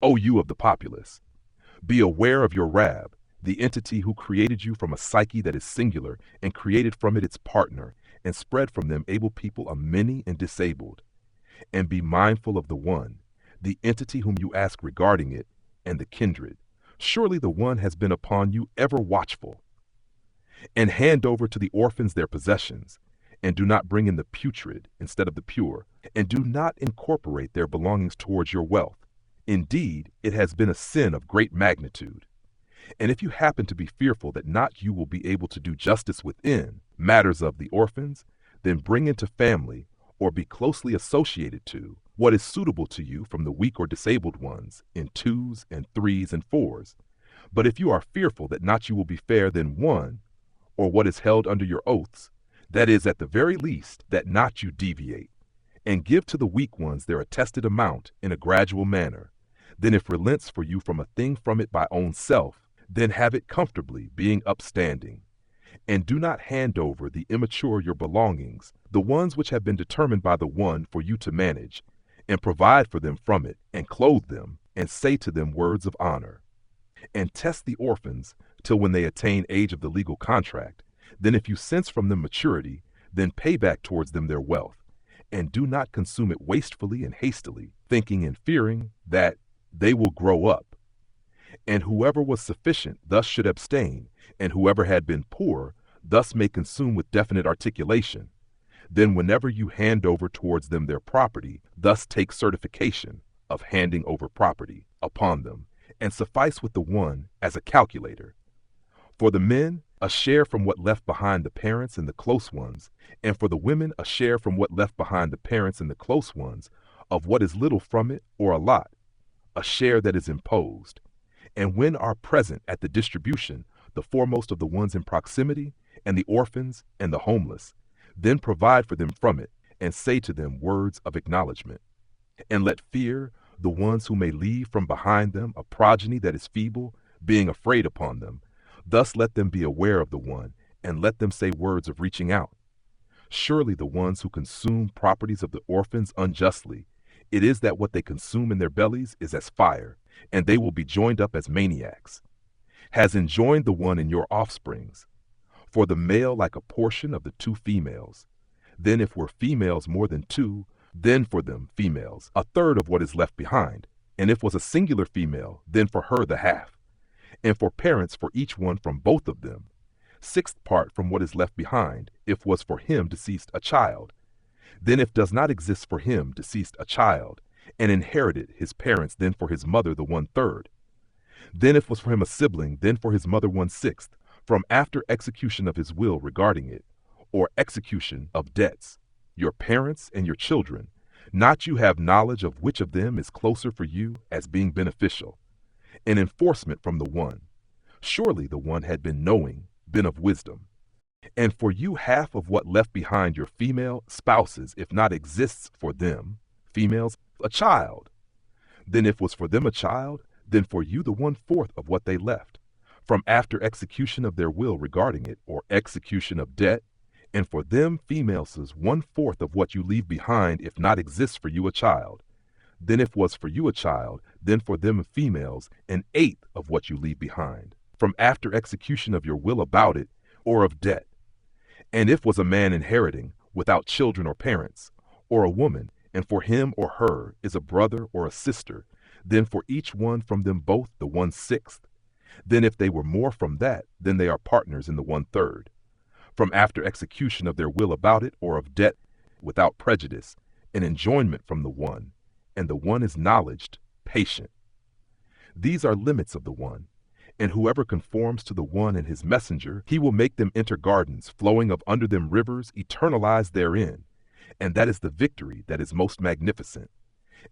O you of the populace, be aware of your Rab, the entity who created you from a psyche that is singular and created from it its partner, and spread from them able people of many and disabled. And be mindful of the one, the entity whom you ask regarding it, and the kindred. Surely the one has been upon you ever watchful. And hand over to the orphans their possessions, and do not bring in the putrid instead of the pure, and do not incorporate their belongings towards your wealth. Indeed, it has been a sin of great magnitude. And if you happen to be fearful that not you will be able to do justice within matters of the orphans, then bring into family, or be closely associated to, what is suitable to you from the weak or disabled ones, in 2s and 3s and 4s. But if you are fearful that not you will be fair, then one, or what is held under your oaths, that is at the very least, that not you deviate, and give to the weak ones their attested amount in a gradual manner. Then if relents for you from a thing from it by own self, then have it comfortably, being upstanding. And do not hand over the immature your belongings, the ones which have been determined by the one for you to manage, and provide for them from it, and clothe them, and say to them words of honor. And test the orphans till when they attain age of the legal contract. Then if you sense from them maturity, then pay back towards them their wealth, and do not consume it wastefully and hastily, thinking and fearing that they will grow up. And whoever was sufficient thus should abstain, and whoever had been poor thus may consume with definite articulation. Then whenever you hand over towards them their property, thus take certification of handing over property upon them, and suffice with the one as a calculator. For the men, a share from what left behind the parents and the close ones, and for the women a share from what left behind the parents and the close ones, of what is little from it or a lot, a share that is imposed. And when are present at the distribution the foremost of the ones in proximity, and the orphans and the homeless, then provide for them from it, and say to them words of acknowledgement. And let fear the ones who may leave from behind them a progeny that is feeble, being afraid upon them. Thus let them be aware of the one, and let them say words of reaching out. Surely the ones who consume properties of the orphans unjustly, it is that what they consume in their bellies is as fire, and they will be joined up as maniacs. Has enjoined the one in your offsprings, for the male like a portion of the 2 females. Then if were females more than 2, then for them females a third of what is left behind, and if was a singular female, then for her the half. And for parents for each one from both of them, 6th part from what is left behind, if was for him deceased a child. Then if does not exist for him deceased a child, and inherited his parents, then for his mother the 1/3. Then if was for him a sibling, then for his mother 1/6, from after execution of his will regarding it, or execution of debts, your parents and your children, not you have knowledge of which of them is closer for you as being beneficial. An enforcement from the one. Surely the one had been knowing, been of wisdom. And for you half of what left behind your female spouses, if not exists for them, females, a child. Then if was for them a child, then for you the 1/4 of what they left, from after execution of their will regarding it, or execution of debt, and for them females is 1/4 of what you leave behind, if not exists for you a child. Then if was for you a child, then for them females 1/8 of what you leave behind, from after execution of your will about it, or of debt. And if was a man inheriting, without children or parents, or a woman, and for him or her is a brother or a sister, then for each one from them both the 1/6. Then if they were more from that, then they are partners in the 1/3. From after execution of their will about it, or of debt, without prejudice, an enjoinment from the one, and the one is knowledged, patient. These are limits of the one, and whoever conforms to the one and his messenger, he will make them enter gardens, flowing of under them rivers, eternalized therein, and that is the victory that is most magnificent.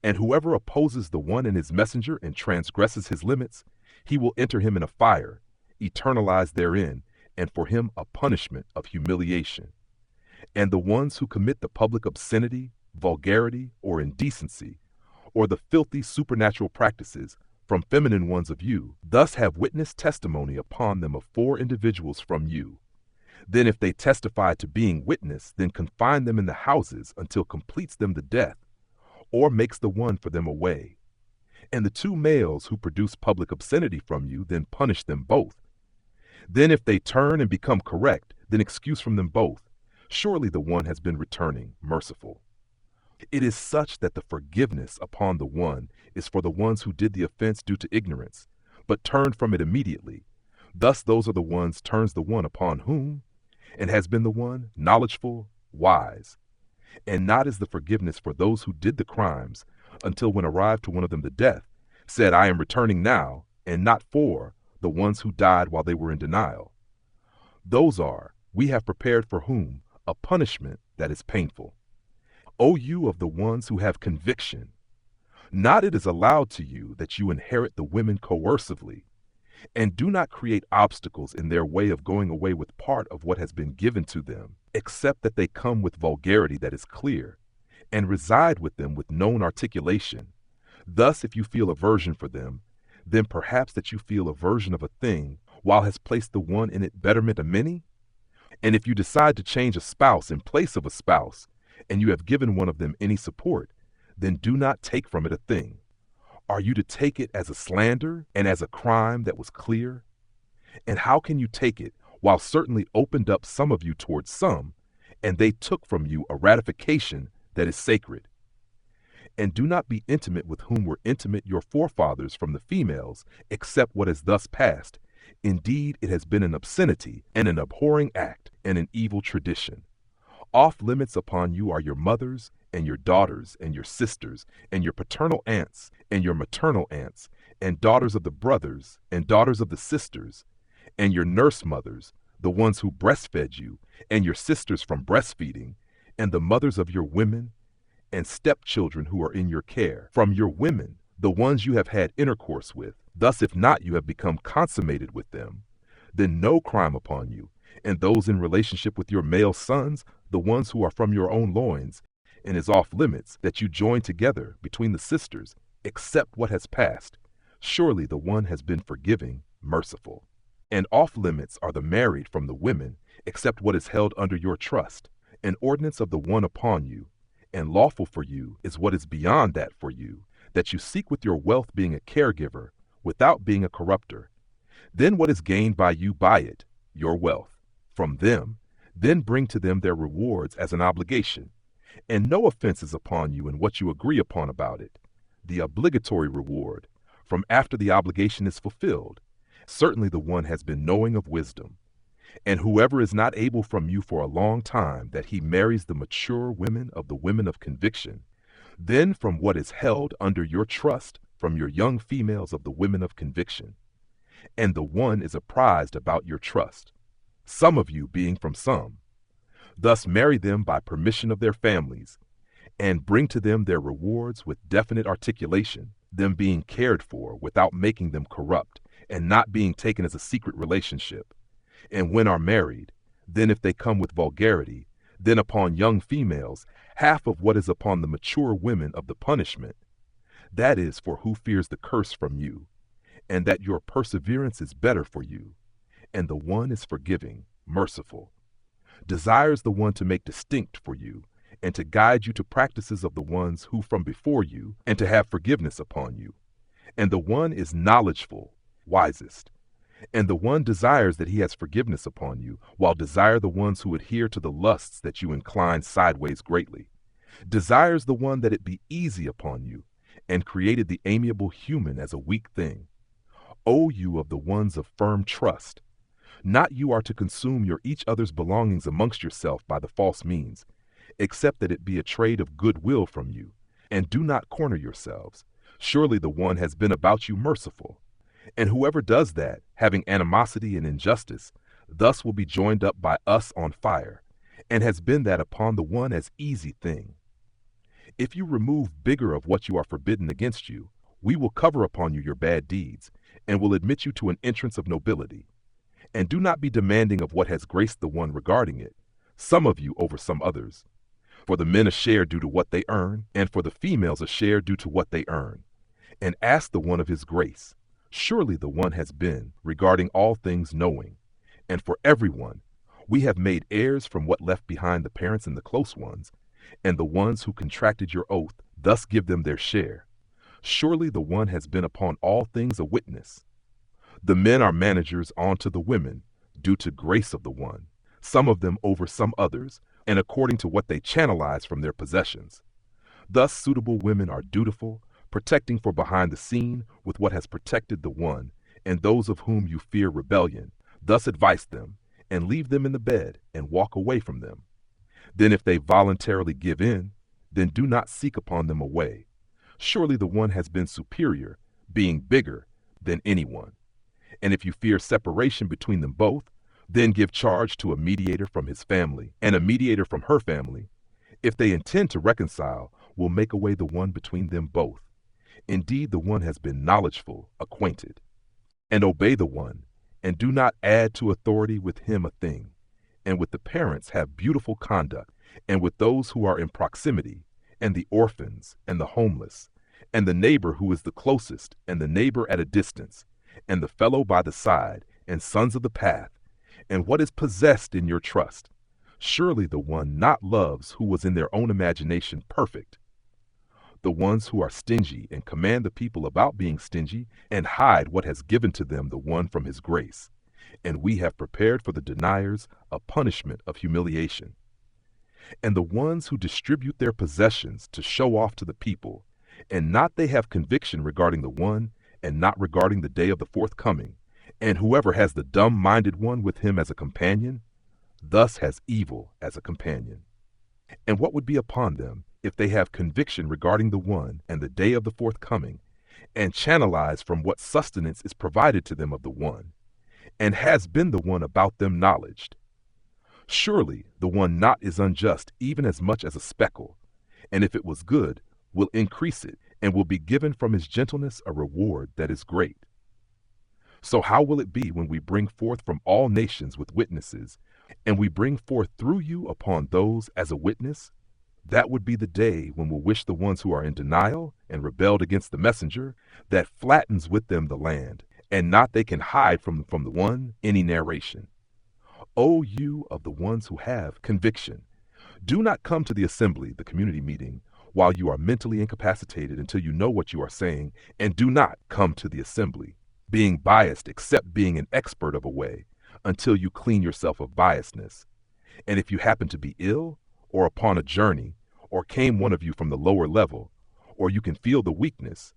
And whoever opposes the one and his messenger and transgresses his limits, he will enter him in a fire, eternalized therein, and for him a punishment of humiliation. And the ones who commit the public obscenity, vulgarity, or indecency, or the filthy supernatural practices from feminine ones of you, thus have witness testimony upon them of 4 individuals from you. Then if they testify to being witness, then confine them in the houses until completes them the death, or makes the one for them away. And the two males who produce public obscenity from you, then punish them both. Then if they turn and become correct, then excuse from them both. Surely the one has been returning, merciful. It is such that the forgiveness upon the one is for the ones who did the offense due to ignorance, but turned from it immediately. Thus those are the ones turns the one upon whom, and has been the one, knowledgeful, wise. And not is the forgiveness for those who did the crimes, until when arrived to one of them the death, said, I am returning now, and not for the ones who died while they were in denial. Those are, we have prepared for whom, a punishment that is painful. O you of the ones who have conviction, not it is allowed to you that you inherit the women coercively, and do not create obstacles in their way of going away with part of what has been given to them, except that they come with vulgarity that is clear, and reside with them with known articulation. Thus if you feel aversion for them, then perhaps that you feel aversion of a thing, while has placed the one in it betterment of many? And if you decide to change a spouse in place of a spouse, and you have given one of them any support, then do not take from it a thing. Are you to take it as a slander and as a crime that was clear? And how can you take it, while certainly opened up some of you towards some, and they took from you a ratification that is sacred? And do not be intimate with whom were intimate your forefathers from the females, except what is thus passed. Indeed, it has been an obscenity and an abhorring act and an evil tradition. Off limits upon you are your mothers and your daughters and your sisters and your paternal aunts and your maternal aunts and daughters of the brothers and daughters of the sisters and your nurse mothers, the ones who breastfed you, and your sisters from breastfeeding, and the mothers of your women and stepchildren who are in your care, from your women, the ones you have had intercourse with. Thus if not you have become consummated with them, then no crime upon you, and those in relationship with your male sons, the ones who are from your own loins, and is off limits that you join together between the sisters, except what has passed. Surely the one has been forgiving, merciful. And off limits are the married from the women, except what is held under your trust, an ordinance of the one upon you, and lawful for you is what is beyond that for you, that you seek with your wealth being a caregiver, without being a corrupter. Then what is gained by you by it, your wealth, from them, then bring to them their rewards as an obligation, and no offense is upon you in what you agree upon about it, the obligatory reward, from after the obligation is fulfilled. Certainly the one has been knowing of wisdom. And whoever is not able from you for a long time, that he marries the mature women of the women of conviction, then from what is held under your trust, from your young females of the women of conviction. And the one is apprised about your trust, some of you being from some. Thus marry them by permission of their families, and bring to them their rewards with definite articulation, them being cared for without making them corrupt, and not being taken as a secret relationship. And when are married, then if they come with vulgarity, then upon young females, half of what is upon the mature women of the punishment. That is for who fears the curse from you, and that your perseverance is better for you. And the one is forgiving, merciful. Desires the one to make distinct for you, and to guide you to practices of the ones who from before you, and to have forgiveness upon you. And the one is knowledgeful, wisest. And the one desires that he has forgiveness upon you, while desire the ones who adhere to the lusts that you incline sideways greatly. Desires the one that it be easy upon you, and created the amiable human as a weak thing. O you of the ones of firm trust, not you are to consume your each other's belongings amongst yourself by the false means, except that it be a trade of good will from you, and do not corner yourselves. Surely the one has been about you merciful. And whoever does that, having animosity and injustice, thus will be joined up by us on fire, and has been that upon the one as easy thing. If you remove bigger of what you are forbidden against you, we will cover upon you your bad deeds, and will admit you to an entrance of nobility. And do not be demanding of what has graced the one regarding it, some of you over some others. For the men a share due to what they earn, and for the females a share due to what they earn. And ask the one of his grace. Surely the one has been, regarding all things, knowing. And for everyone, we have made heirs from what left behind the parents and the close ones, and the ones who contracted your oath, thus give them their share. Surely the one has been upon all things a witness. The men are managers unto the women, due to grace of the one, some of them over some others, and according to what they channelize from their possessions. Thus suitable women are dutiful, protecting for behind the scene with what has protected the one, and those of whom you fear rebellion, thus advise them, and leave them in the bed, and walk away from them. Then if they voluntarily give in, then do not seek upon them away. Surely the one has been superior, being bigger than anyone. And if you fear separation between them both, then give charge to a mediator from his family, and a mediator from her family. If they intend to reconcile, will make away the one between them both. Indeed, the one has been knowledgeful, acquainted. And obey the one, and do not add to authority with him a thing. And with the parents have beautiful conduct, and with those who are in proximity, and the orphans, and the homeless, and the neighbor who is the closest, and the neighbor at a distance, and the fellow by the side, and sons of the path, and what is possessed in your trust. Surely the one not loves who was in their own imagination perfect. The ones who are stingy and command the people about being stingy, and hide what has given to them the one from his grace. And we have prepared for the deniers a punishment of humiliation. And the ones who distribute their possessions to show off to the people, and not they have conviction regarding the one, and not regarding the day of the forthcoming, and whoever has the dumb-minded one with him as a companion, thus has evil as a companion. And what would be upon them if they have conviction regarding the one and the day of the forthcoming, and channelize from what sustenance is provided to them of the one, and has been the one about them knowledged? Surely the one not is unjust even as much as a speckle, and if it was good, will increase it, and will be given from his gentleness a reward that is great. So how will it be when we bring forth from all nations with witnesses, and we bring forth through you upon those as a witness? That would be the day when we'll wish the ones who are in denial and rebelled against the messenger, that flattens with them the land, and not they can hide from the one any narration. O you of the ones who have conviction, do not come to the assembly, the community meeting, while you are mentally incapacitated until you know what you are saying, and do not come to the assembly, being biased except being an expert of a way, until you clean yourself of biasness. And if you happen to be ill, or upon a journey, or came one of you from the lower level, or you can feel the weakness,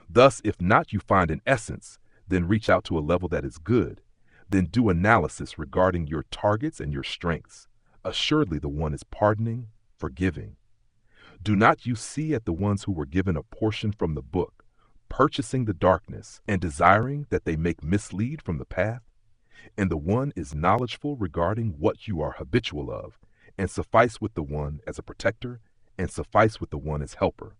thus if not you find an essence, then reach out to a level that is good, then do analysis regarding your targets and your strengths. Assuredly the one is pardoning, forgiving. Do not you see at the ones who were given a portion from the book, purchasing the darkness, and desiring that they make mislead from the path? And the one is knowledgeful regarding what you are habitual of, and suffice with the one as a protector, and suffice with the one as helper.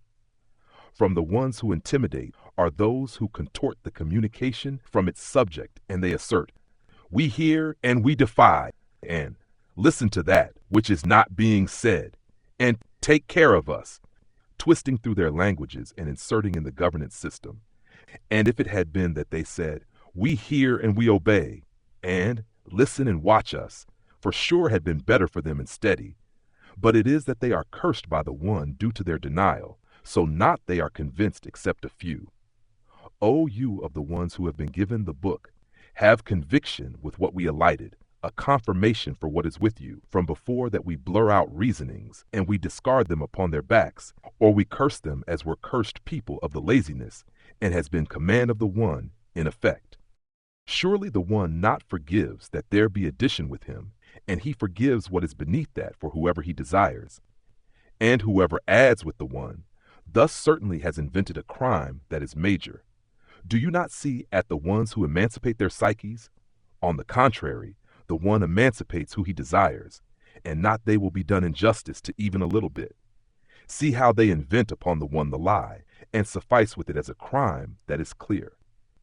From the ones who intimidate are those who contort the communication from its subject, and they assert, we hear and we defy, and listen to that which is not being said, and take care of us, twisting through their languages and inserting in the governance system. And if it had been that they said, we hear and we obey, and listen and watch us, for sure had been better for them and steady. But it is that they are cursed by the one due to their denial, so not they are convinced except a few. O you of the ones who have been given the book, have conviction with what we alighted, a confirmation for what is with you, from before that we blur out reasonings, and we discard them upon their backs, or we curse them as were cursed people of the laziness, and has been command of the one, in effect. Surely the one not forgives that there be addition with him, and he forgives what is beneath that for whoever he desires. And whoever adds with the one, thus certainly has invented a crime that is major. Do you not see at the ones who emancipate their psyches? On the contrary, the one emancipates who he desires, and not they will be done injustice to even a little bit. See how they invent upon the one the lie, and suffice with it as a crime that is clear.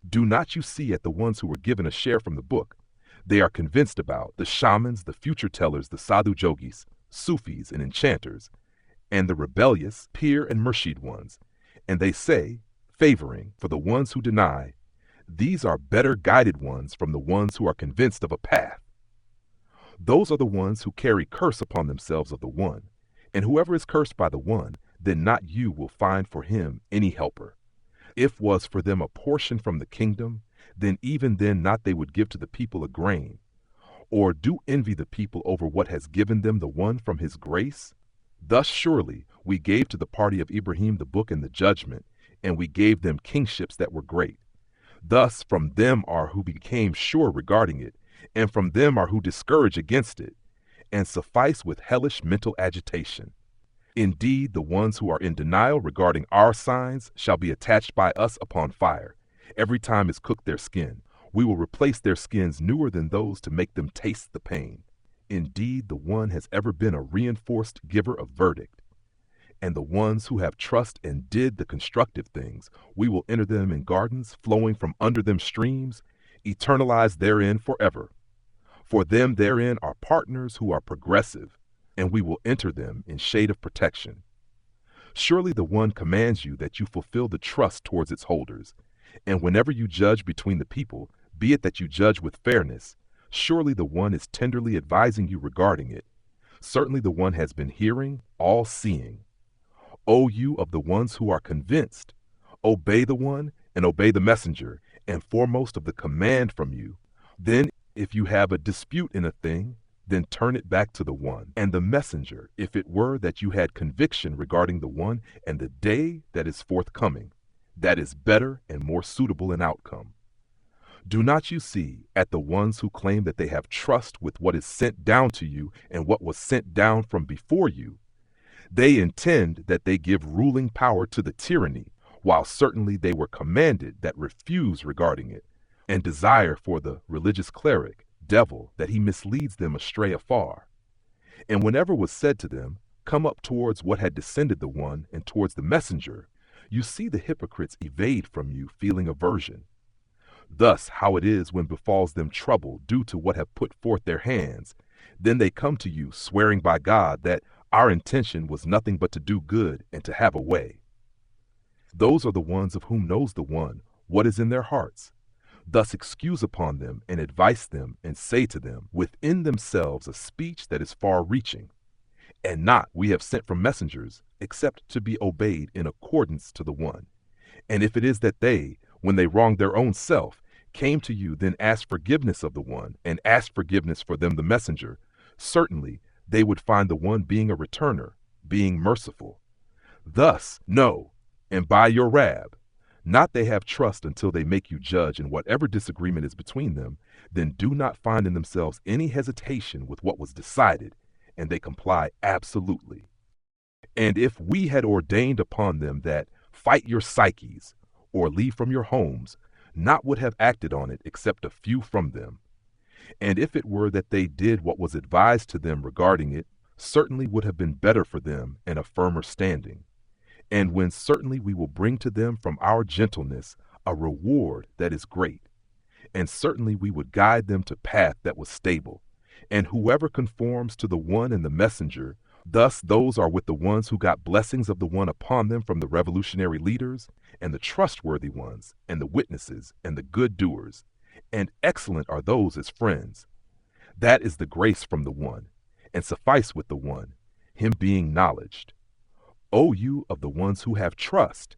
Do not you see at the ones who were given a share from the book? They are convinced about the shamans, the future tellers, the sadhu jogis, Sufis, and enchanters, and the rebellious, pir and murshid ones, and they say, favoring for the ones who deny, these are better guided ones from the ones who are convinced of a path. Those are the ones who carry curse upon themselves of the one, and whoever is cursed by the one, then not you will find for him any helper. If was for them a portion from the kingdom, then even then not they would give to the people a grain. Or do envy the people over what has given them the one from his grace? Thus surely we gave to the party of Ibrahim the book and the judgment, and we gave them kingships that were great. Thus from them are who became sure regarding it, and from them are who discourage against it, and suffice with hellish mental agitation. Indeed, the ones who are in denial regarding our signs shall be attached by us upon fire. Every time is cooked their skin. We will replace their skins newer than those to make them taste the pain. Indeed, the one has ever been a reinforced giver of verdict. And the ones who have trust and did the constructive things, we will enter them in gardens flowing from under them streams, eternalized therein forever. For them therein are partners who are progressive, and we will enter them in shade of protection. Surely the one commands you that you fulfill the trust towards its holders, and whenever you judge between the people, be it that you judge with fairness, surely the one is tenderly advising you regarding it. Certainly the one has been hearing, all-seeing. O you of the ones who are convinced, obey the one and obey the messenger, and foremost of the command from you. Then if you have a dispute in a thing, then turn it back to the one and the messenger, if it were that you had conviction regarding the one and the day that is forthcoming, that is better and more suitable in outcome. Do not you see at the ones who claim that they have trust with what is sent down to you and what was sent down from before you? They intend that they give ruling power to the tyranny, while certainly they were commanded that refuse regarding it, and desire for the religious cleric, devil, that he misleads them astray afar. And whenever was said to them, come up towards what had descended the one and towards the messenger, you see the hypocrites evade from you, feeling aversion. Thus how it is when befalls them trouble due to what have put forth their hands, then they come to you, swearing by God that our intention was nothing but to do good and to have a way. Those are the ones of whom knows the one what is in their hearts. Thus excuse upon them and advise them and say to them within themselves a speech that is far-reaching. And not we have sent from messengers, except to be obeyed in accordance to the one. And if it is that they, when they wronged their own self, came to you, then asked forgiveness of the one, and asked forgiveness for them the messenger, certainly they would find the one being a returner, being merciful. Thus, know, and by your Rab, not they have trust until they make you judge in whatever disagreement is between them, then do not find in themselves any hesitation with what was decided, and they comply absolutely. And if we had ordained upon them that fight your psyches, or leave from your homes, not would have acted on it except a few from them. And if it were that they did what was advised to them regarding it, certainly would have been better for them and a firmer standing. And when certainly we will bring to them from our gentleness a reward that is great, and certainly we would guide them to path that was stable. And whoever conforms to the one and the messenger, thus those are with the ones who got blessings of the one upon them from the revolutionary leaders, and the trustworthy ones, and the witnesses, and the good doers, and excellent are those as friends. That is the grace from the one, and suffice with the one, him being knowledged. O you of the ones who have trust,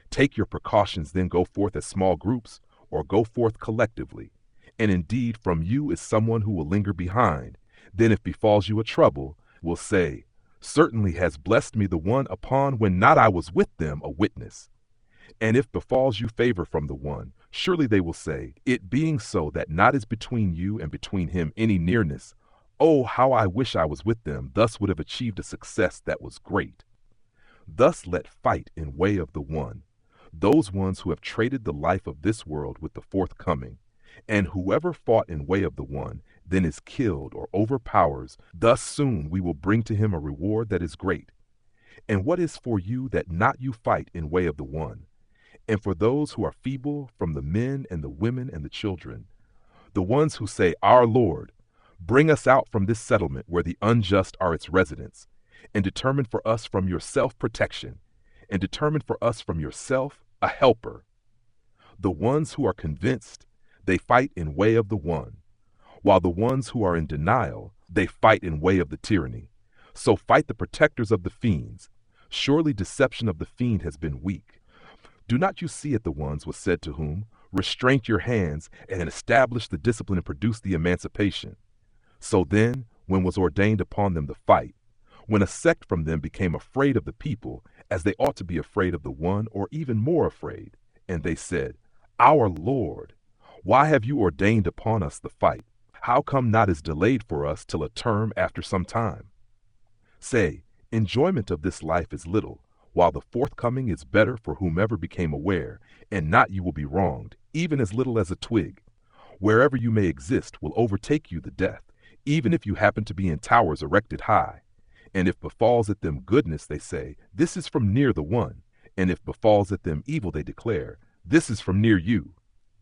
take your precautions, then go forth as small groups, or go forth collectively. And indeed from you is someone who will linger behind. Then if befalls you a trouble, will say, certainly has blessed me the one upon when not I was with them a witness. And if befalls you favor from the one, surely they will say, it being so that not is between you and between him any nearness, oh, how I wish I was with them, thus would have achieved a success that was great. Thus let fight in way of the one, those ones who have traded the life of this world with the forthcoming, and whoever fought in way of the one, then is killed or overpowers, thus soon we will bring to him a reward that is great. And what is for you that not you fight in way of the one? And for those who are feeble, from the men and the women and the children, the ones who say, our Lord, bring us out from this settlement where the unjust are its residents, and determine for us from yourself protection, and determine for us from yourself a helper. The ones who are convinced, they fight in way of the one, while the ones who are in denial, they fight in way of the tyranny. So fight the protectors of the fiends. Surely deception of the fiend has been weak. Do not you see it the ones was said to whom, restrain your hands and establish the discipline and produce the emancipation. So then, when was ordained upon them the fight, when a sect from them became afraid of the people, as they ought to be afraid of the one, or even more afraid, and they said, Our Lord, why have you ordained upon us the fight? How come not is delayed for us till a term after some time? Say, enjoyment of this life is little, while the forthcoming is better for whomever became aware, and not you will be wronged, even as little as a twig. Wherever you may exist will overtake you the death, even if you happen to be in towers erected high. And if befalls at them goodness, they say, this is from near the one. And if befalls at them evil, they declare, this is from near you.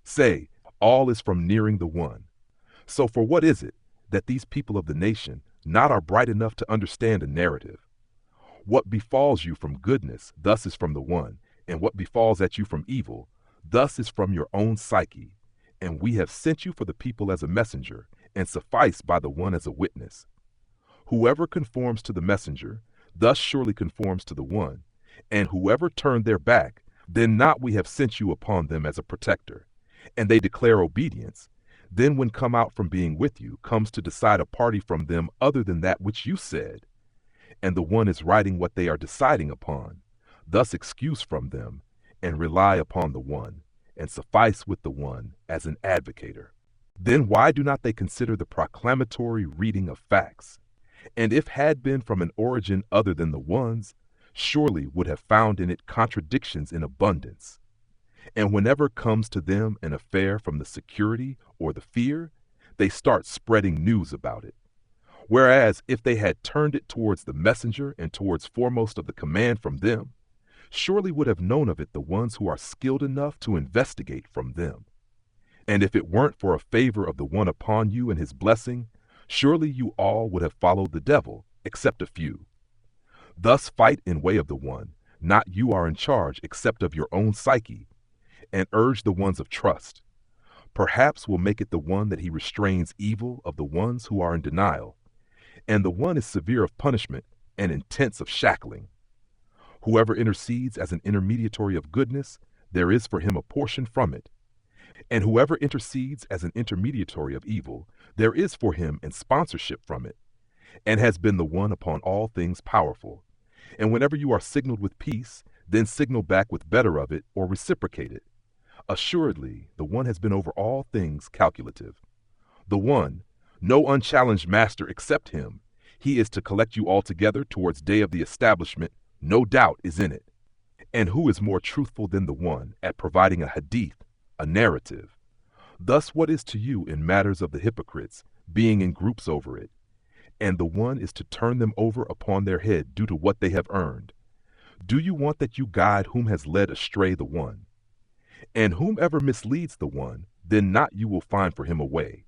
Say, all is from nearing the one. So for what is it that these people of the nation not are bright enough to understand a narrative? What befalls you from goodness, thus is from the one, and what befalls at you from evil, thus is from your own psyche. And we have sent you for the people as a messenger, and suffice by the one as a witness. Whoever conforms to the messenger, thus surely conforms to the one, and whoever turned their back, then not we have sent you upon them as a protector. And they declare obedience, then when come out from being with you, comes to decide a party from them other than that which you said. And the one is writing what they are deciding upon, thus excuse from them, and rely upon the one, and suffice with the one as an advocator. Then why do not they consider the proclamatory reading of facts? And if had been from an origin other than the one's, surely would have found in it contradictions in abundance. And whenever comes to them an affair from the security or the fear, they start spreading news about it. Whereas if they had turned it towards the messenger and towards foremost of the command from them, surely would have known of it the ones who are skilled enough to investigate from them. And if it weren't for a favor of the one upon you and his blessing, surely you all would have followed the devil, except a few. Thus fight in way of the one, not you are in charge except of your own psyche, and urge the ones of trust. Perhaps will make it the one that he restrains evil of the ones who are in denial, and the one is severe of punishment and intense of shackling. Whoever intercedes as an intermediary of goodness, there is for him a portion from it. And whoever intercedes as an intermediary of evil, there is for him in sponsorship from it, and has been the one upon all things powerful. And whenever you are signaled with peace, then signal back with better of it or reciprocate it. Assuredly, the one has been over all things calculative. The one, no unchallenged master except him, he is to collect you all together towards day of the establishment, no doubt is in it. And who is more truthful than the one at providing a hadith, a narrative? Thus what is to you in matters of the hypocrites, being in groups over it? And the one is to turn them over upon their head due to what they have earned. Do you want that you guide whom has led astray the one? And whomever misleads the one, then not you will find for him a way.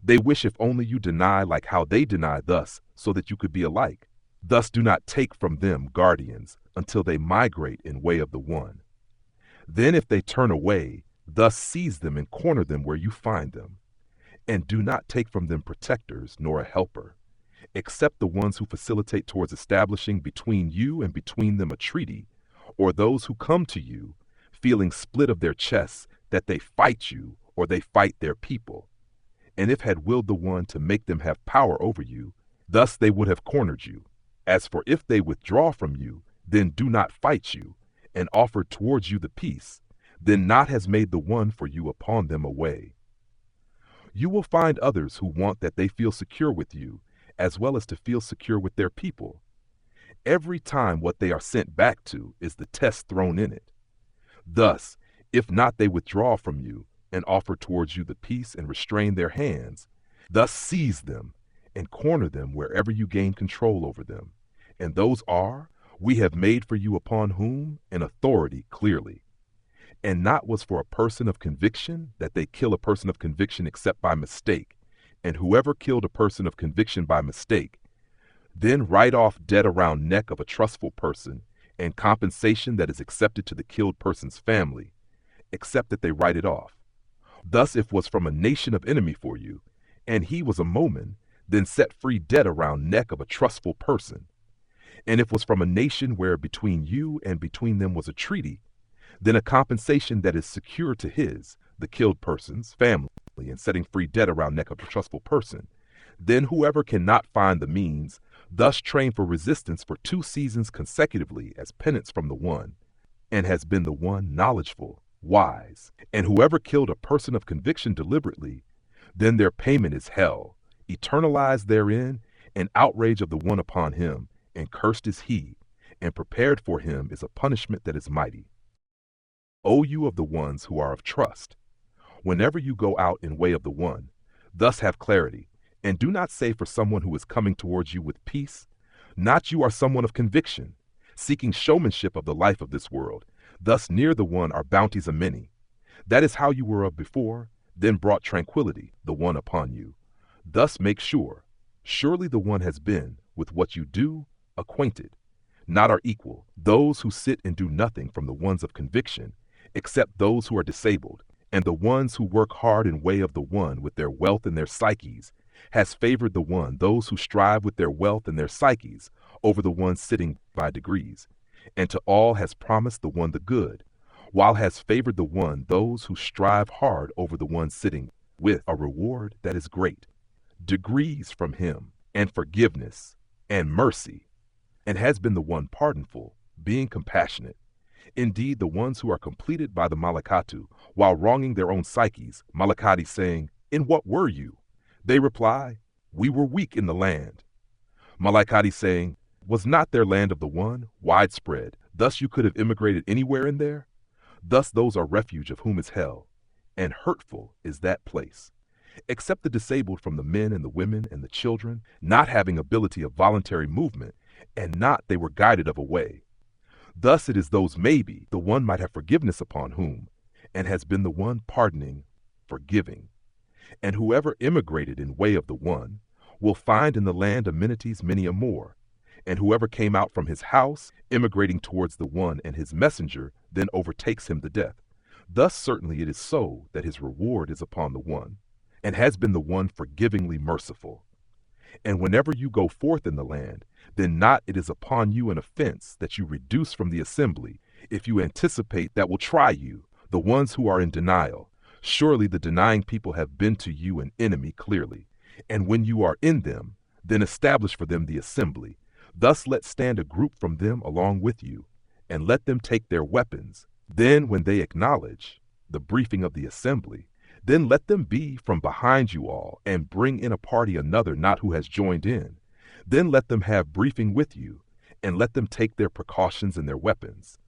They wish if only you deny like how they deny thus, so that you could be alike. Thus do not take from them guardians, until they migrate in way of the one. Then if they turn away, thus seize them and corner them where you find them. And do not take from them protectors nor a helper, except the ones who facilitate towards establishing between you and between them a treaty, or those who come to you, feeling split of their chests that they fight you or they fight their people. And if had willed the one to make them have power over you, thus they would have cornered you. As for if they withdraw from you, then do not fight you, and offer towards you the peace, then not has made the one for you upon them a way. You will find others who want that they feel secure with you, as well as to feel secure with their people. Every time what they are sent back to is the test thrown in it. Thus, if not they withdraw from you, and offer towards you the peace and restrain their hands, thus seize them, and corner them wherever you gain control over them. And those are, we have made for you upon whom, an authority clearly. And not was for a person of conviction that they kill a person of conviction except by mistake, and whoever killed a person of conviction by mistake, then write off debt around neck of a trustful person, and compensation that is accepted to the killed person's family, except that they write it off. Thus if was from a nation of enemy for you, and he was a Momin, then set free debt around neck of a trustful person. And if was from a nation where between you and between them was a treaty, then a compensation that is secure to his, the killed person's, family, and setting free debt around neck of a trustful person. Then whoever cannot find the means, thus train for resistance for 2 seasons consecutively as penance from the one, and has been the one knowledgeful, wise. And whoever killed a person of conviction deliberately, then their payment is hell, eternalized therein, an outrage of the one upon him, and cursed is he, and prepared for him is a punishment that is mighty. O you of the ones who are of trust, whenever you go out in way of the one, thus have clarity, and do not say for someone who is coming towards you with peace, not you are someone of conviction, seeking showmanship of the life of this world, thus near the one are bounties a many. That is how you were of before, then brought tranquility, the one upon you. Thus make sure, surely the one has been, with what you do, acquainted. Not our equal, those who sit and do nothing from the ones of conviction, except those who are disabled, and the ones who work hard in way of the one with their wealth and their psyches, has favored the one, those who strive with their wealth and their psyches, over the ones sitting by degrees, and to all has promised the one the good, while has favored the one those who strive hard over the one sitting, with a reward that is great, degrees from him, and forgiveness, and mercy, and has been the one pardonful, being compassionate. Indeed, the ones who are completed by the malakatu, while wronging their own psyches, malakati saying, in what were you? They reply, we were weak in the land. Malaikati saying, was not their land of the one, widespread, thus you could have immigrated anywhere in there? Thus those are refuge of whom is hell, and hurtful is that place. Except the disabled from the men and the women and the children, not having ability of voluntary movement, and not they were guided of a way. Thus it is those maybe the one might have forgiveness upon whom, and has been the one pardoning, forgiving. And whoever immigrated in way of the one, will find in the land amenities many a more. And whoever came out from his house, immigrating towards the one and his messenger, then overtakes him the death. Thus certainly it is so that his reward is upon the one, and has been the one forgivingly merciful. And whenever you go forth in the land, then not it is upon you an offense that you reduce from the assembly, if you anticipate that will try you, the ones who are in denial. Surely the denying people have been to you an enemy clearly, and when you are in them, then establish for them the assembly. Thus let stand a group from them along with you, and let them take their weapons. Then when they acknowledge the briefing of the assembly, then let them be from behind you all, and bring in a party another not who has joined in. Then let them have briefing with you, and let them take their precautions and their weapons.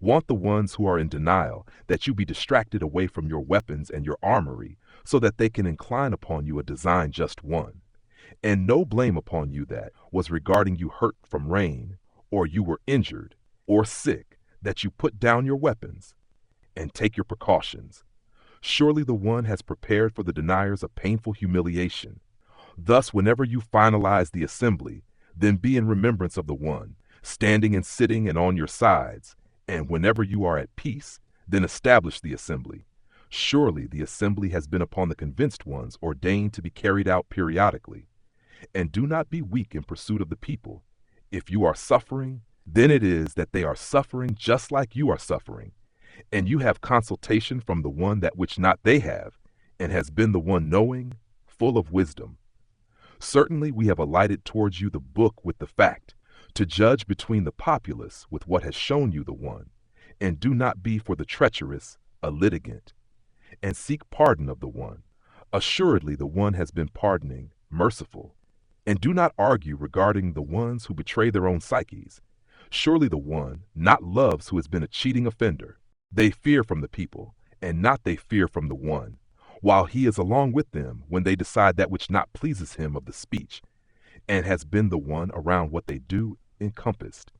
Want the ones who are in denial that you be distracted away from your weapons and your armory, so that they can incline upon you a design just one. And no blame upon you that was regarding you hurt from rain, or you were injured, or sick, that you put down your weapons, and take your precautions. Surely the one has prepared for the deniers a painful humiliation. Thus whenever you finalize the assembly, then be in remembrance of the one, standing and sitting and on your sides, and whenever you are at peace, then establish the assembly. Surely the assembly has been upon the convinced ones ordained to be carried out periodically. And do not be weak in pursuit of the people. If you are suffering, then it is that they are suffering just like you are suffering. And you have consultation from the one that which not they have, and has been the one knowing, full of wisdom. Certainly we have alighted towards you the book with the fact, to judge between the populace with what has shown you the one, and do not be for the treacherous a litigant, and seek pardon of the one. Assuredly the one has been pardoning, merciful, and do not argue regarding the ones who betray their own psyches. Surely the one not loves who has been a cheating offender. They fear from the people, and not they fear from the one, while he is along with them when they decide that which not pleases him of the speech, and has been the one around what they do encompassed.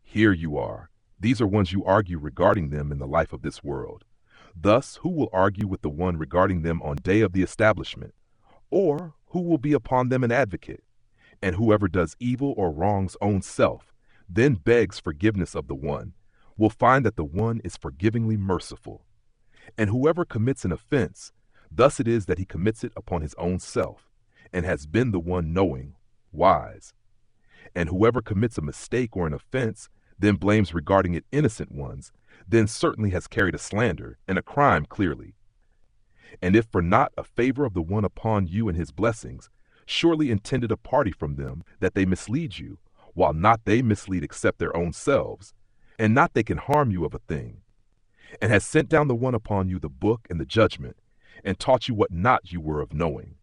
Here you are. These are ones you argue regarding them in the life of this world. Thus, who will argue with the one regarding them on day of the establishment? Or who will be upon them an advocate? And whoever does evil or wrongs own self, then begs forgiveness of the one, will find that the one is forgivingly merciful. And whoever commits an offense, thus it is that he commits it upon his own self, and has been the one knowing, wise. And whoever commits a mistake or an offense, then blames regarding it innocent ones, then certainly has carried a slander and a crime clearly. And if for not a favor of the one upon you and his blessings, surely intended a party from them that they mislead you, while not they mislead except their own selves, and not they can harm you of a thing, and has sent down the one upon you the book and the judgment, and taught you what not you were of knowing,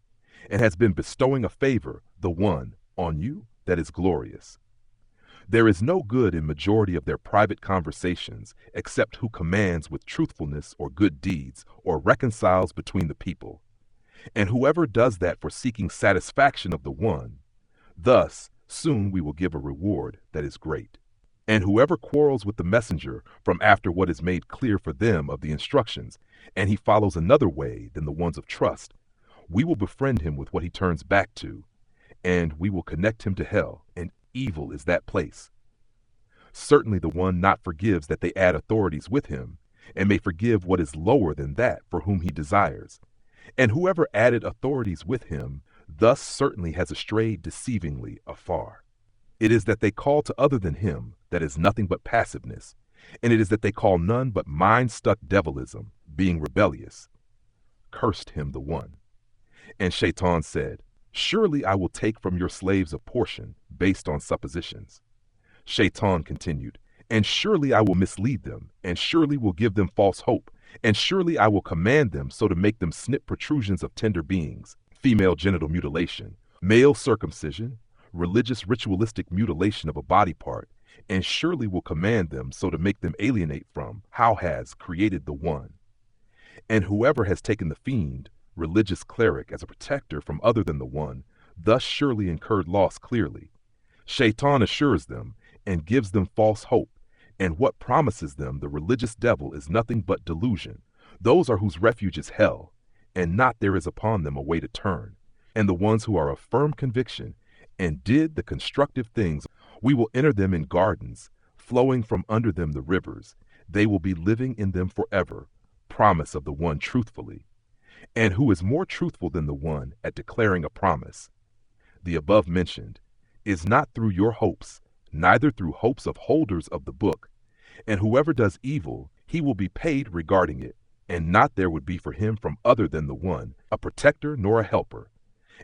and has been bestowing a favor, the one, on you that is glorious. There is no good in majority of their private conversations, except who commands with truthfulness or good deeds, or reconciles between the people. And whoever does that for seeking satisfaction of the one, thus soon we will give a reward that is great. And whoever quarrels with the messenger from after what is made clear for them of the instructions, and he follows another way than the ones of trust, we will befriend him with what he turns back to, and we will connect him to hell, and evil is that place. Certainly the one not forgives that they add authorities with him, and may forgive what is lower than that for whom he desires. And whoever added authorities with him, thus certainly has strayed deceivingly afar. It is that they call to other than him that is nothing but passiveness, and it is that they call none but mind-stuck devilism, being rebellious. Cursed him the one. And Shaitan said, Surely I will take from your slaves a portion, based on suppositions. Shaitan continued, And surely I will mislead them, and surely will give them false hope, and surely I will command them so to make them snip protrusions of tender beings, female genital mutilation, male circumcision, religious ritualistic mutilation of a body part, and surely will command them so to make them alienate from how has created the one. And whoever has taken the fiend, religious cleric, as a protector from other than the one, thus surely incurred loss clearly. Shaitan assures them and gives them false hope, and what promises them the religious devil is nothing but delusion. Those are whose refuge is hell, and not there is upon them a way to turn. And the ones who are of firm conviction and did the constructive things, we will enter them in gardens, flowing from under them the rivers. They will be living in them forever, promise of the one truthfully. And who is more truthful than the one at declaring a promise? The above mentioned is not through your hopes, neither through hopes of holders of the book. And whoever does evil, he will be paid regarding it, and not there would be for him from other than the one, a protector nor a helper.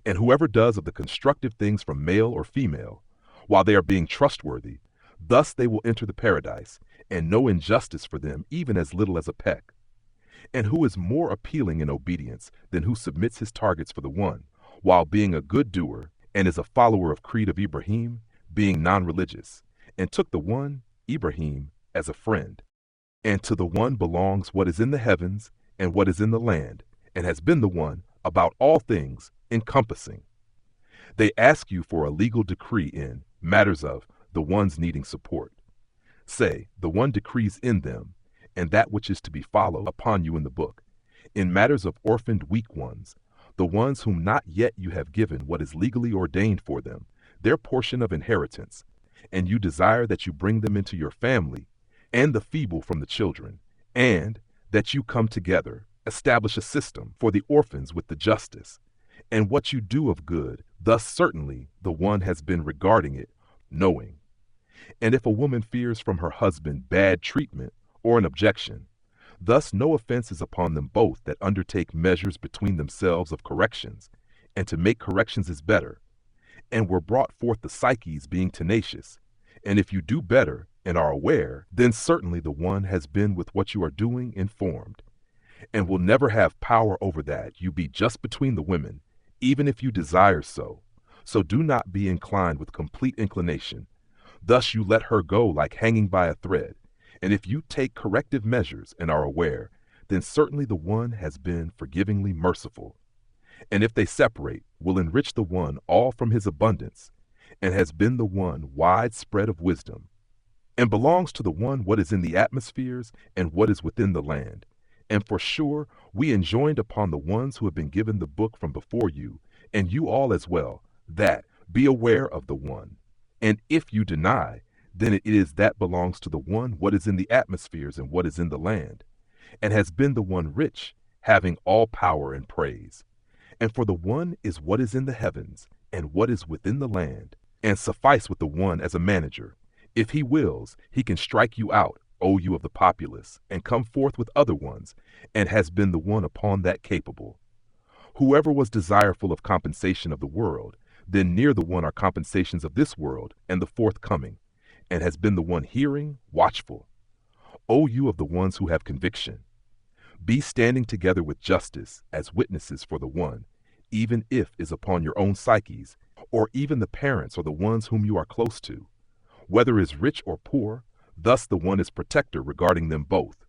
And whoever does of the constructive things from male or female, while they are being trustworthy, thus they will enter the paradise, and no injustice for them even as little as a peck. And who is more appealing in obedience than who submits his targets for the one, while being a good doer, and is a follower of creed of Ibrahim, being non-religious, and took the one, Ibrahim, as a friend. And to the one belongs what is in the heavens and what is in the land, and has been the one about all things encompassing. They ask you for a legal decree in matters of the ones needing support. Say, the one decrees in them, and that which is to be followed upon you in the book, in matters of orphaned weak ones, the ones whom not yet you have given what is legally ordained for them, their portion of inheritance, and you desire that you bring them into your family, and the feeble from the children, and that you come together, establish a system for the orphans with the justice, and what you do of good, thus certainly the one has been regarding it, knowing. And if a woman fears from her husband bad treatment or an objection, thus no offense is upon them both that undertake measures between themselves of corrections, and to make corrections is better, and were brought forth the psyches being tenacious. And if you do better and are aware, then certainly the one has been with what you are doing informed, and will never have power over that you be just between the women, even if you desire so. So do not be inclined with complete inclination. Thus you let her go like hanging by a thread. And if you take corrective measures and are aware, then certainly the one has been forgivingly merciful. And if they separate, will enrich the one all from his abundance, and has been the one widespread of wisdom, and belongs to the one what is in the atmospheres and what is within the land. And for sure, we enjoined upon the ones who have been given the book from before you, and you all as well, that be aware of the one. And if you deny, then it is that belongs to the one what is in the atmospheres and what is in the land, and has been the one rich, having all power and praise. And for the one is what is in the heavens and what is within the land, and suffice with the one as a manager, If he wills, he can strike you out, O you of the populace, and come forth with other ones, and has been the one upon that capable. Whoever was desireful of compensation of the world, then near the one are compensations of this world and the forthcoming, and has been the one hearing, watchful. O you of the ones who have conviction, be standing together with justice as witnesses for the one, even if is upon your own psyches, or even the parents or the ones whom you are close to. Whether is rich or poor, thus the one is protector regarding them both.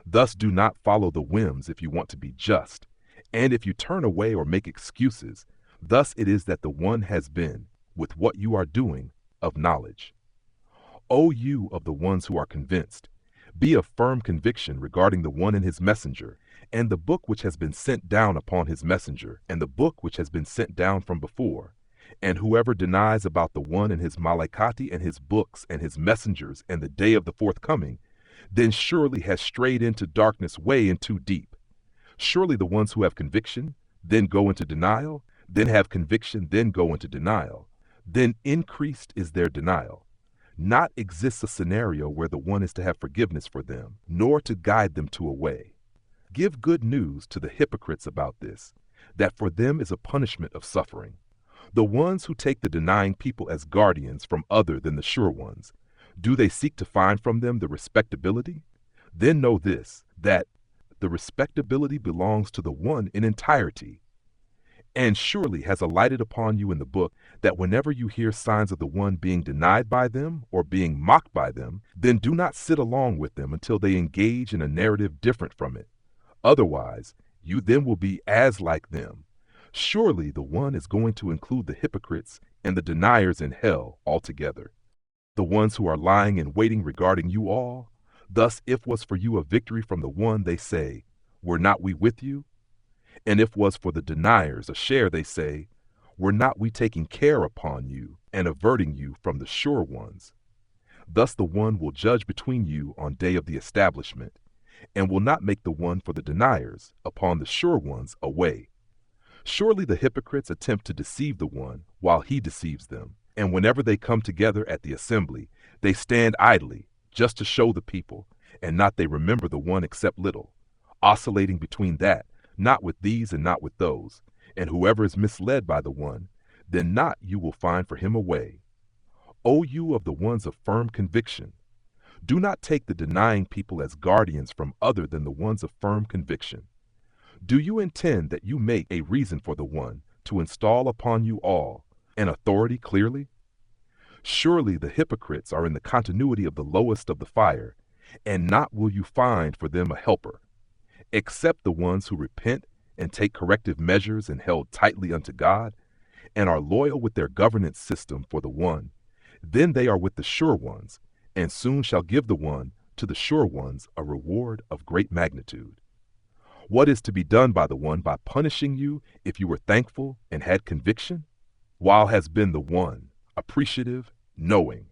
Thus do not follow the whims if you want to be just, and if you turn away or make excuses, thus it is that the one has been, with what you are doing, of knowledge. O you of the ones who are convinced, be of firm conviction regarding the one and his messenger, and the book which has been sent down upon his messenger, and the book which has been sent down from before. And whoever denies about the one and his malaikati and his books and his messengers and the day of the forthcoming, then surely has strayed into darkness way in too deep. Surely the ones who have conviction, then go into denial, then have conviction, then go into denial. Then increased is their denial. Not exists a scenario where the one is to have forgiveness for them, nor to guide them to a way. Give good news to the hypocrites about this, that for them is a punishment of suffering. The ones who take the denying people as guardians from other than the sure ones, do they seek to find from them the respectability? Then know this, that the respectability belongs to the one in entirety, and surely has alighted upon you in the book that whenever you hear signs of the one being denied by them or being mocked by them, then do not sit along with them until they engage in a narrative different from it. Otherwise, you then will be as like them. Surely the one is going to include the hypocrites and the deniers in hell altogether. The ones who are lying in waiting regarding you all, thus if was for you a victory from the one, they say, were not we with you? And if was for the deniers a share, they say, were not we taking care upon you and averting you from the sure ones? Thus the one will judge between you on day of the establishment, and will not make the one for the deniers upon the sure ones away. Surely the hypocrites attempt to deceive the one while he deceives them, and whenever they come together at the assembly, they stand idly, just to show the people, and not they remember the one except little, oscillating between that, not with these and not with those, and whoever is misled by the one, then not you will find for him a way. O you of the ones of firm conviction, do not take the denying people as guardians from other than the ones of firm conviction. Do you intend that you make a reason for the one to install upon you all an authority clearly? Surely the hypocrites are in the continuity of the lowest of the fire, and not will you find for them a helper, except the ones who repent and take corrective measures and held tightly unto God, and are loyal with their governance system for the one. Then they are with the sure ones, and soon shall give the one to the sure ones a reward of great magnitude. What is to be done by the one by punishing you if you were thankful and had conviction? While has been the one, appreciative, knowing,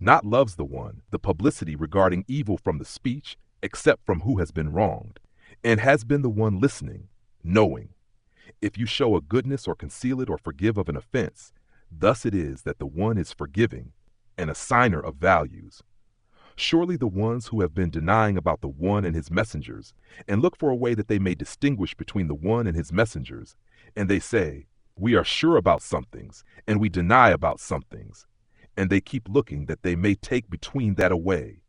not loves the one, the publicity regarding evil from the speech, except from who has been wronged, and has been the one listening, knowing. If you show a goodness or conceal it or forgive of an offense, thus it is that the one is forgiving, an assigner of values. Surely the ones who have been denying about the one and his messengers, and look for a way that they may distinguish between the one and his messengers, and they say, we are sure about some things, and we deny about some things, and they keep looking that they may take between that away.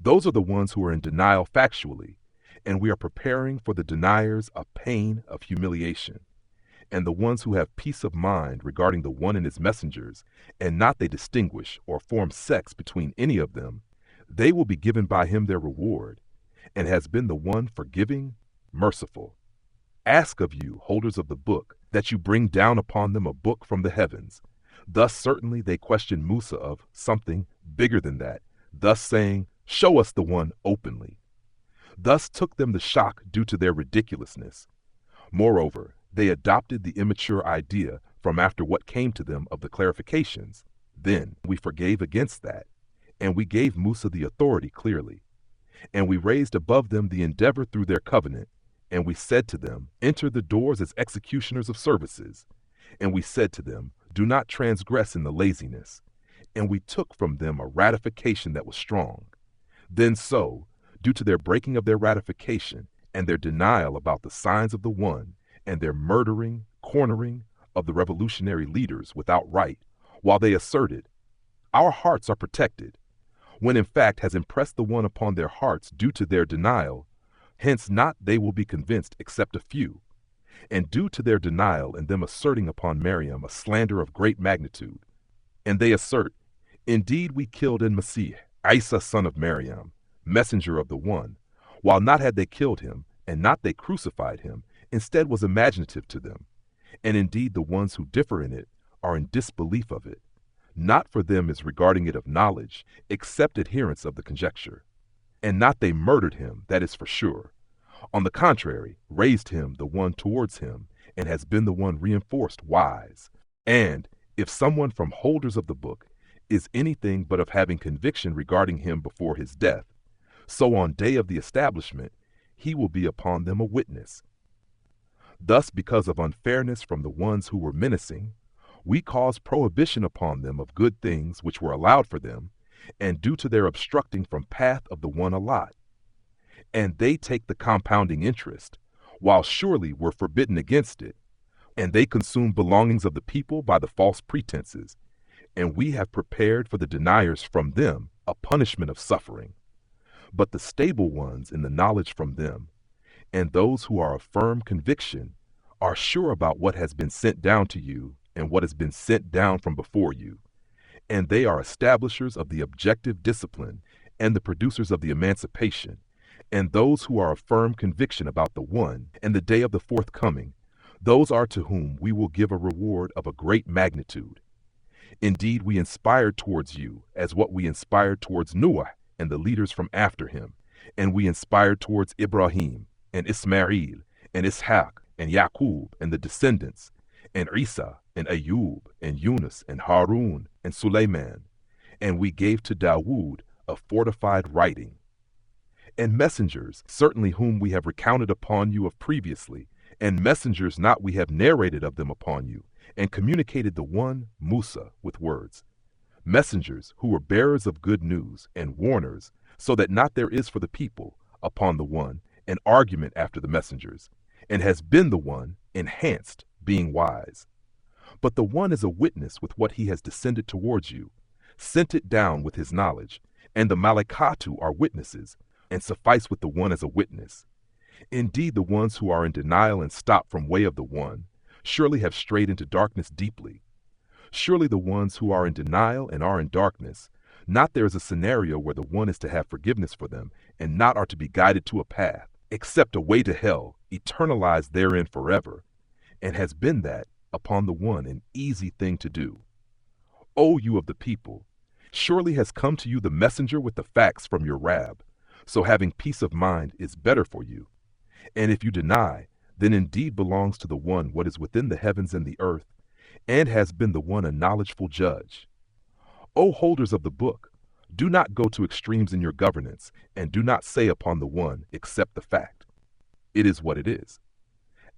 Those are the ones who are in denial factually, and we are preparing for the deniers a pain of humiliation. And the ones who have peace of mind regarding the one and his messengers, and not they distinguish or form sex between any of them, they will be given by him their reward, and has been the one forgiving, merciful. Ask of you, holders of the book, that you bring down upon them a book from the heavens. Thus certainly they questioned Musa of something bigger than that, thus saying, show us the one openly. Thus took them the shock due to their ridiculousness. Moreover, they adopted the immature idea from after what came to them of the clarifications. Then we forgave against that, and we gave Musa the authority clearly. And we raised above them the endeavor through their covenant, and we said to them, enter the doors as executioners of services. And we said to them, do not transgress in the laziness, and we took from them a ratification that was strong. Then so, due to their breaking of their ratification and their denial about the signs of the one and their murdering, cornering of the revolutionary leaders without right, while they asserted, our hearts are protected, when in fact has impressed the one upon their hearts due to their denial, hence not they will be convinced except a few, and due to their denial and them asserting upon Maryam a slander of great magnitude. And they assert, indeed we killed in Masih, Isa son of Maryam, messenger of the one, while not had they killed him, and not they crucified him, instead was imaginative to them. And indeed the ones who differ in it are in disbelief of it. Not for them is regarding it of knowledge, except adherence of the conjecture. And not they murdered him, that is for sure. On the contrary, raised him the one towards him, and has been the one reinforced wise. And if someone from holders of the book is anything but of having conviction regarding him before his death, so on day of the establishment he will be upon them a witness. Thus, because of unfairness from the ones who were menacing, we caused prohibition upon them of good things which were allowed for them, and due to their obstructing from path of the one allot. And they take the compounding interest, while surely were forbidden against it, and they consume belongings of the people by the false pretenses, and we have prepared for the deniers from them a punishment of suffering. But the stable ones in the knowledge from them, and those who are of firm conviction, are sure about what has been sent down to you and what has been sent down from before you, and they are establishers of the objective discipline and the producers of the emancipation, and those who are of firm conviction about the one and the day of the forthcoming, those are to whom we will give a reward of a great magnitude. Indeed, we inspired towards you as what we inspired towards Noah and the leaders from after him, and we inspired towards Ibrahim and Ismail and Ishaq and Yaqub and the descendants, and Isa and Ayub and Yunus and Harun and Suleiman, and we gave to Dawood a fortified writing. And messengers, certainly whom we have recounted upon you of previously, and messengers not we have narrated of them upon you, and communicated the one, Musa, with words. Messengers who were bearers of good news, and warners, so that not there is for the people, upon the one, an argument after the messengers, and has been the one, enhanced, being wise. But the one is a witness with what he has descended towards you, sent it down with his knowledge, and the Malaikatu are witnesses, and suffice with the one as a witness. Indeed, the ones who are in denial and stop from way of the one, surely have strayed into darkness deeply. Surely the ones who are in denial and are in darkness, not there is a scenario where the one is to have forgiveness for them, and not are to be guided to a path, except a way to hell, eternalized therein forever, and has been that, upon the one, an easy thing to do. O you of the people, surely has come to you the messenger with the facts from your Rab, so having peace of mind is better for you. And if you deny, then indeed belongs to the one what is within the heavens and the earth, and has been the one a knowledgeful judge. O holders of the book, do not go to extremes in your governance, and do not say upon the one except the fact. It is what it is.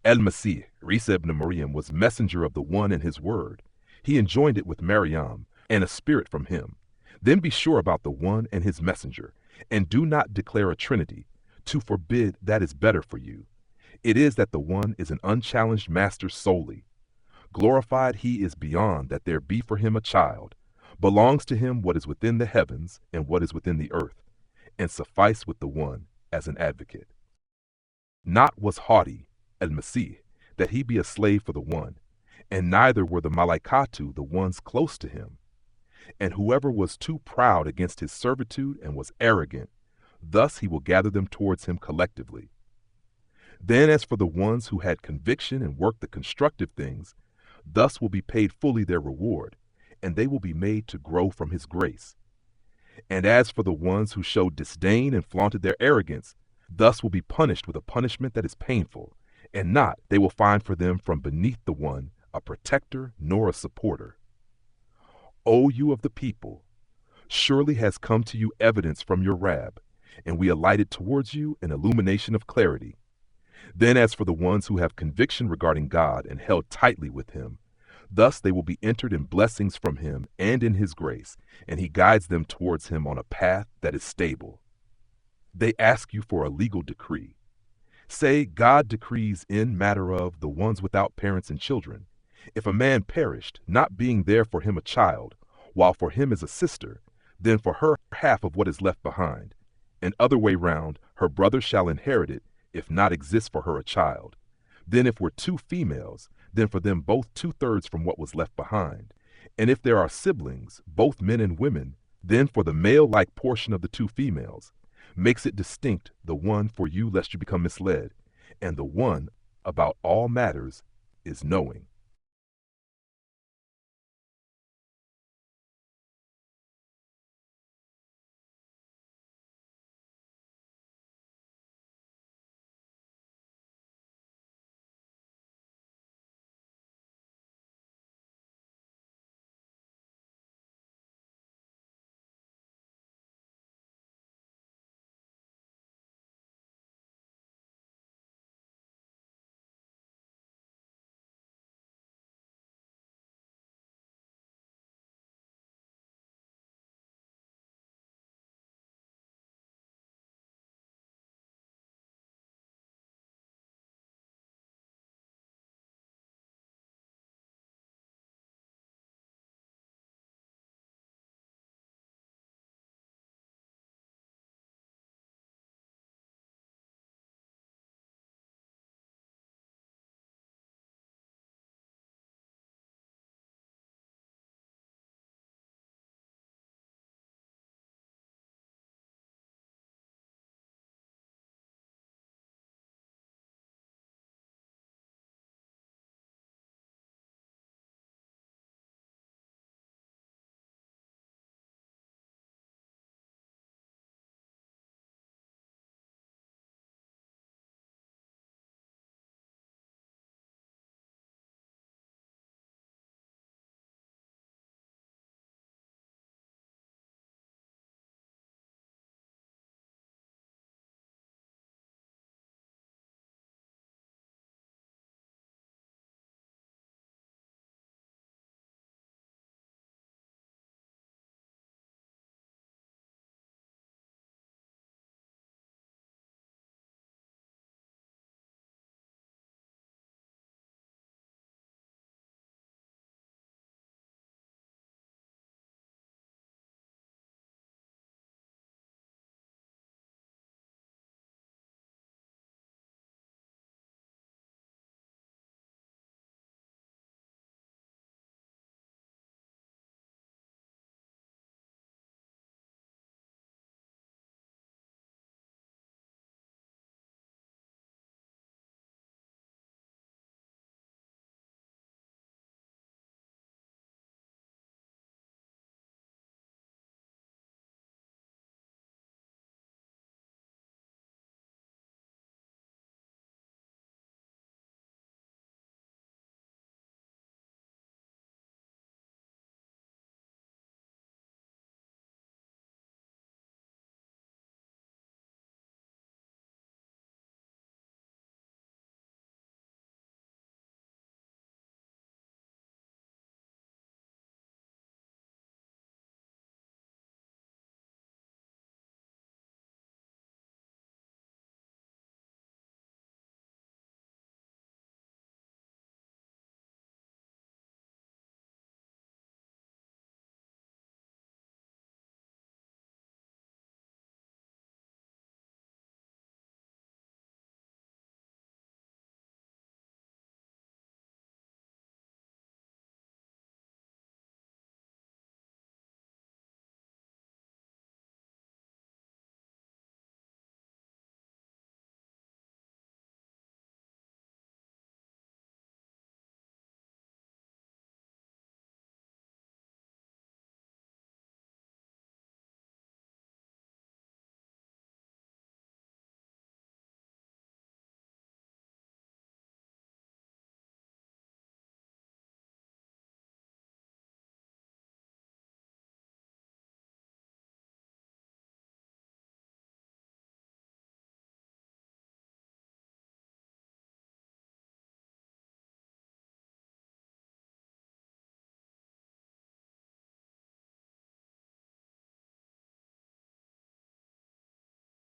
El-Masih, Isa ibn Maryam, was messenger of the one and his word. He enjoined it with Maryam, and a spirit from him. Then be sure about the one and his messenger, and do not declare a trinity, to forbid that is better for you. It is that the one is an unchallenged master solely. Glorified he is beyond that there be for him a child, belongs to him what is within the heavens and what is within the earth, and suffice with the one as an advocate. Not was haughty, El-Masih, that he be a slave for the one, and neither were the Malaikatu the ones close to him. And whoever was too proud against his servitude and was arrogant, thus he will gather them towards him collectively. Then as for the ones who had conviction and worked the constructive things, thus will be paid fully their reward, and they will be made to grow from his grace. And as for the ones who showed disdain and flaunted their arrogance, thus will be punished with a punishment that is painful, and not they will find for them from beneath the one a protector nor a supporter. O you of the people, surely has come to you evidence from your Rab, and we alighted towards you an illumination of clarity. Then as for the ones who have conviction regarding God and held tightly with him, Thus they will be entered in blessings from him and in his grace, and he guides them towards him on a path that is stable. They ask you for a legal decree. Say, God decrees in matter of the ones without parents and children. If a man perished, not being there for him a child, while for him is a sister, then for her half of what is left behind. And other way round, her brother shall inherit it, if not exists for her a child. Then if we're two females, then for them both 2/3 from what was left behind. And if there are siblings, both men and women, then for the male-like portion of the two females. Makes it distinct, the one for you lest you become misled, and the one about all matters is knowing.